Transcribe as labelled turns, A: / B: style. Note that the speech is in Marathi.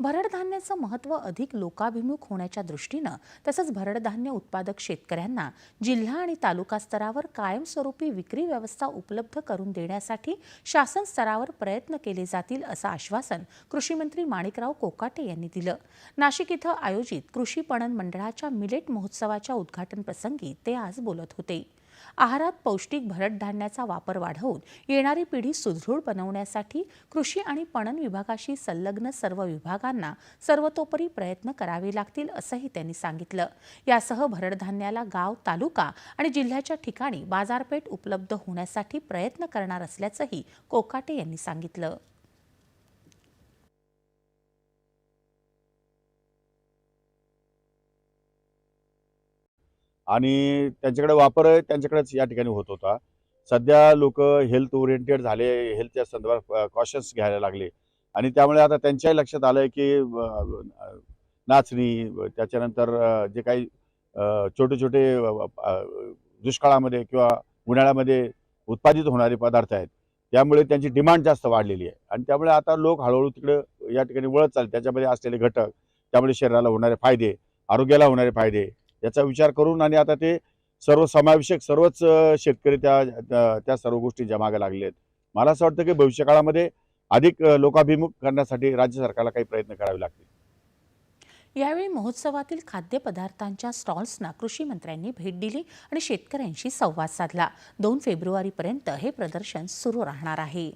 A: भरडधान्याचं महत्त्व अधिक लोकाभिमुख होण्याच्या दृष्टीनं तसंच भरडधान्य उत्पादक शेतकऱ्यांना जिल्हा आणि तालुका स्तरावर कायमस्वरूपी विक्री व्यवस्था उपलब्ध करून देण्यासाठी शासन स्तरावर प्रयत्न केले जातील असं आश्वासन कृषी मंत्री माणिकराव कोकाटे यांनी दिलं। नाशिक इथं आयोजित कृषी पणन मंडळाच्या मिलेट महोत्सवाच्या उद्घाटन प्रसंगी ते आज बोलत होते। आहारात पौष्टिक भरड धान्याचा वापर वाढवून येणारी पिढी सुदृढ बनवण्यासाठी कृषी आणि पणन विभागाशी संलग्न सर्व विभागांना सर्वतोपरी प्रयत्न करावे लागतील असंही त्यांनी सांगितलं। यासह भरड धान्याला गाव, तालुका आणि जिल्ह्याच्या ठिकाणी बाजारपेठ उपलब्ध होण्यासाठी प्रयत्न करणार असल्याचंही कोकाटे यांनी सांगितलं।
B: आणि त्यांच्याकडे वापर त्यांच्याकडेच या ठिकाणी होत होता। सध्या लोक हेल्थ ओरिएंटेड झाले, हेल्थच्या संदर्भात कॉशन्स घ्यायला लागले आणि त्यामुळे आता त्यांच्याही लक्षात आलंय की नाचणी, त्याच्यानंतर जे काही छोटे छोटे दुष्काळामध्ये किंवा उन्हाळ्यामध्ये उत्पादित होणारे पदार्थ आहेत, त्यामुळे त्यांची डिमांड जास्त वाढलेली आहे आणि त्यामुळे आता लोक हळूहळू तिकडे या ठिकाणी वळत चालले। त्याच्यामध्ये असलेले घटक, त्यामुळे शरीराला होणारे फायदे, आरोग्याला होणारे फायदे याचा विचार करून आणि आता ते सर्वसमावेशक सर्वच शेतकरी त्या सर्व गोष्टींच्या मागे लागले आहेत। मला असं वाटतं की भविष्यकाळामध्ये अधिक लोकाभिमुख करण्यासाठी राज्य सरकारला काही प्रयत्न करावे लागतील।
A: यावेळी महोत्सवातील खाद्यपदार्थांच्या स्टॉल्सना कृषी मंत्र्यांनी भेट दिली आणि शेतकऱ्यांशी संवाद साधला। 2 फेब्रुवारीपर्यंत हे प्रदर्शन सुरू राहणार आहे।